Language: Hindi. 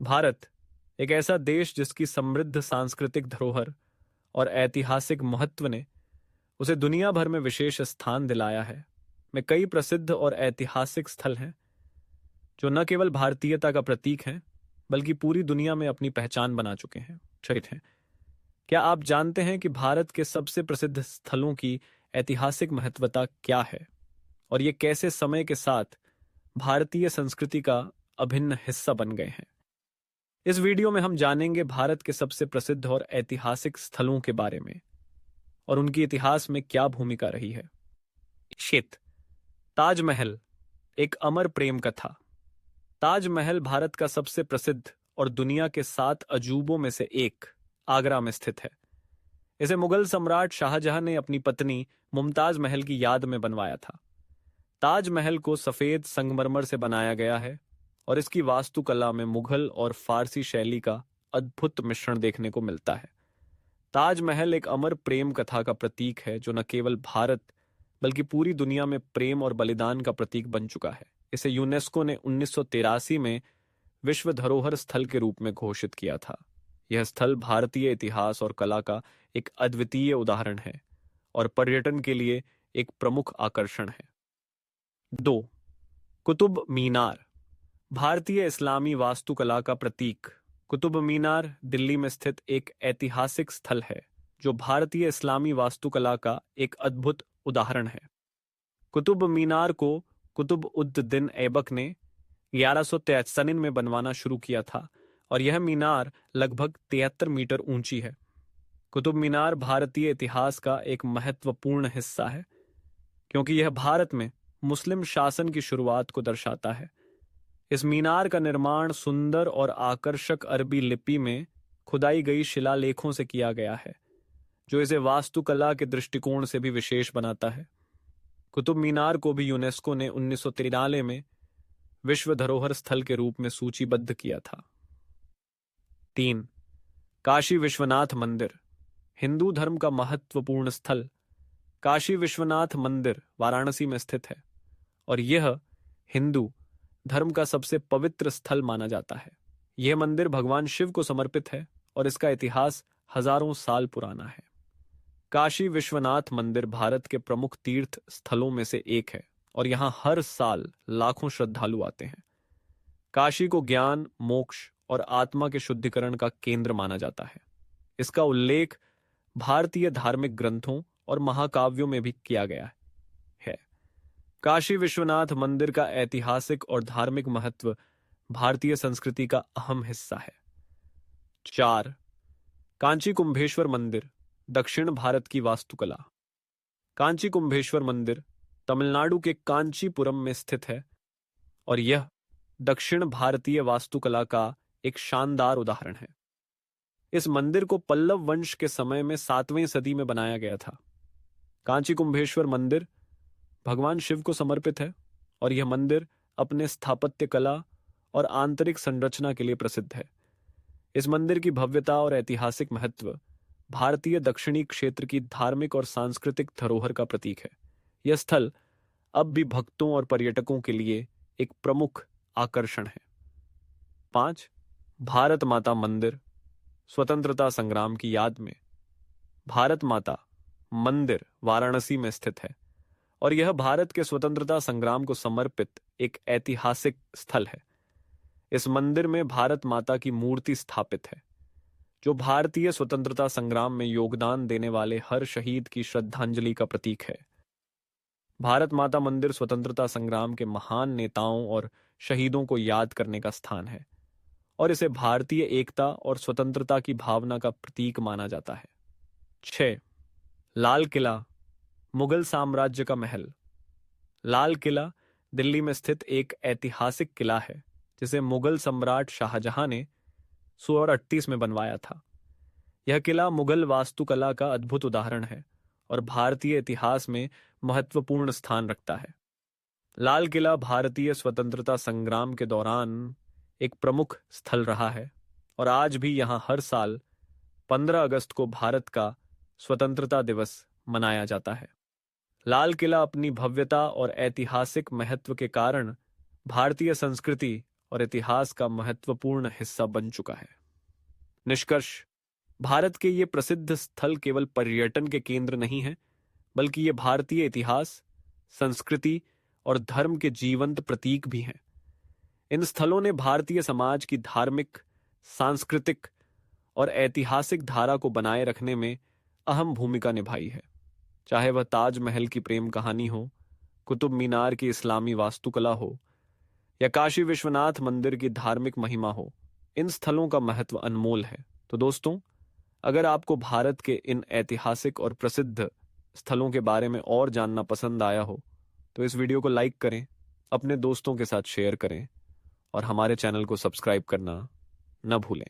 भारत एक ऐसा देश जिसकी समृद्ध सांस्कृतिक धरोहर और ऐतिहासिक महत्व ने उसे दुनिया भर में विशेष स्थान दिलाया है। में कई प्रसिद्ध और ऐतिहासिक स्थल हैं जो न केवल भारतीयता का प्रतीक हैं बल्कि पूरी दुनिया में अपनी पहचान बना चुके हैं चरित हैं। क्या आप जानते हैं कि भारत के सबसे प्रसिद्ध स्थलों की ऐतिहासिक महत्वता क्या है और ये कैसे समय के साथ भारतीय संस्कृति का अभिन्न हिस्सा बन गए हैं? इस वीडियो में हम जानेंगे भारत के सबसे प्रसिद्ध और ऐतिहासिक स्थलों के बारे में और उनकी इतिहास में क्या भूमिका रही है। क्षेत्र ताजमहल, एक अमर प्रेम कथा। ताजमहल भारत का सबसे प्रसिद्ध और दुनिया के 7 अजूबों में से एक आगरा में स्थित है। इसे मुगल सम्राट शाहजहां ने अपनी पत्नी मुमताज महल की याद में बनवाया था। ताजमहल को सफेद संगमरमर से बनाया गया है और इसकी वास्तुकला में मुगल और फारसी शैली का अद्भुत मिश्रण देखने को मिलता है। ताजमहल एक अमर प्रेम कथा का प्रतीक है जो न केवल भारत बल्कि पूरी दुनिया में प्रेम और बलिदान का प्रतीक बन चुका है। इसे यूनेस्को ने 1983 में विश्व धरोहर स्थल के रूप में घोषित किया था। यह स्थल भारतीय इतिहास और कला का एक अद्वितीय उदाहरण है और पर्यटन के लिए एक प्रमुख आकर्षण है। 2. कुतुब मीनार, भारतीय इस्लामी वास्तुकला का प्रतीक। कुतुब मीनार दिल्ली में स्थित एक ऐतिहासिक स्थल है जो भारतीय इस्लामी वास्तुकला का एक अद्भुत उदाहरण है। कुतुब मीनार को कुतुब उद दिन ऐबक ने 1193 में बनवाना शुरू किया था और यह मीनार लगभग 73 मीटर ऊंची है। कुतुब मीनार भारतीय इतिहास का एक महत्वपूर्ण हिस्सा है क्योंकि यह भारत में मुस्लिम शासन की शुरुआत को दर्शाता है। इस मीनार का निर्माण सुंदर और आकर्षक अरबी लिपि में खुदाई गई शिलालेखों से किया गया है जो इसे वास्तुकला के दृष्टिकोण से भी विशेष बनाता है। कुतुब मीनार को भी यूनेस्को ने 1993 में विश्व धरोहर स्थल के रूप में सूचीबद्ध किया था। 3. काशी विश्वनाथ मंदिर, हिंदू धर्म का महत्वपूर्ण स्थल। काशी विश्वनाथ मंदिर वाराणसी में स्थित है और यह हिंदू धर्म का सबसे पवित्र स्थल माना जाता है। यह मंदिर भगवान शिव को समर्पित है और इसका इतिहास हजारों साल पुराना है। काशी विश्वनाथ मंदिर भारत के प्रमुख तीर्थ स्थलों में से एक है और यहां हर साल लाखों श्रद्धालु आते हैं। काशी को ज्ञान, मोक्ष और आत्मा के शुद्धिकरण का केंद्र माना जाता है। इसका उल्लेख भारतीय धार्मिक ग्रंथों और महाकाव्यों में भी किया गया है। काशी विश्वनाथ मंदिर का ऐतिहासिक और धार्मिक महत्व भारतीय संस्कृति का अहम हिस्सा है। 4. कांची कुंभेश्वर मंदिर, दक्षिण भारत की वास्तुकला। कांची कुंभेश्वर मंदिर तमिलनाडु के कांचीपुरम में स्थित है और यह दक्षिण भारतीय वास्तुकला का एक शानदार उदाहरण है। इस मंदिर को पल्लव वंश के समय में 7वीं सदी में बनाया गया था। कांची कुंभेश्वर मंदिर भगवान शिव को समर्पित है और यह मंदिर अपने स्थापत्य कला और आंतरिक संरचना के लिए प्रसिद्ध है। इस मंदिर की भव्यता और ऐतिहासिक महत्व भारतीय दक्षिणी क्षेत्र की धार्मिक और सांस्कृतिक धरोहर का प्रतीक है। यह स्थल अब भी भक्तों और पर्यटकों के लिए एक प्रमुख आकर्षण है। 5. भारत माता मंदिर, स्वतंत्रता संग्राम की याद में। भारत माता मंदिर वाराणसी में स्थित है और यह भारत के स्वतंत्रता संग्राम को समर्पित एक ऐतिहासिक स्थल है। इस मंदिर में भारत माता की मूर्ति स्थापित है जो भारतीय स्वतंत्रता संग्राम में योगदान देने वाले हर शहीद की श्रद्धांजलि का प्रतीक है। भारत माता मंदिर स्वतंत्रता संग्राम के महान नेताओं और शहीदों को याद करने का स्थान है और इसे भारतीय एकता और स्वतंत्रता की भावना का प्रतीक माना जाता है। 6. लाल किला, मुगल साम्राज्य का महल। लाल किला दिल्ली में स्थित एक ऐतिहासिक किला है जिसे मुगल सम्राट शाहजहां ने 1638 में बनवाया था। यह किला मुगल वास्तुकला का अद्भुत उदाहरण है और भारतीय इतिहास में महत्वपूर्ण स्थान रखता है। लाल किला भारतीय स्वतंत्रता संग्राम के दौरान एक प्रमुख स्थल रहा है और आज भी यहां हर साल 15 अगस्त को भारत का स्वतंत्रता दिवस मनाया जाता है। लाल किला अपनी भव्यता और ऐतिहासिक महत्व के कारण भारतीय संस्कृति और इतिहास का महत्वपूर्ण हिस्सा बन चुका है। निष्कर्ष, भारत के ये प्रसिद्ध स्थल केवल पर्यटन के केंद्र नहीं हैं, बल्कि ये भारतीय इतिहास, संस्कृति और धर्म के जीवंत प्रतीक भी हैं। इन स्थलों ने भारतीय समाज की धार्मिक, सांस्कृतिक और ऐतिहासिक धारा को बनाए रखने में अहम भूमिका निभाई है। चाहे वह ताजमहल की प्रेम कहानी हो, कुतुब मीनार की इस्लामी वास्तुकला हो या काशी विश्वनाथ मंदिर की धार्मिक महिमा हो, इन स्थलों का महत्व अनमोल है। तो दोस्तों, अगर आपको भारत के इन ऐतिहासिक और प्रसिद्ध स्थलों के बारे में और जानना पसंद आया हो, तो इस वीडियो को लाइक करें, अपने दोस्तों के साथ शेयर करें और हमारे चैनल को सब्सक्राइब करना न भूलें।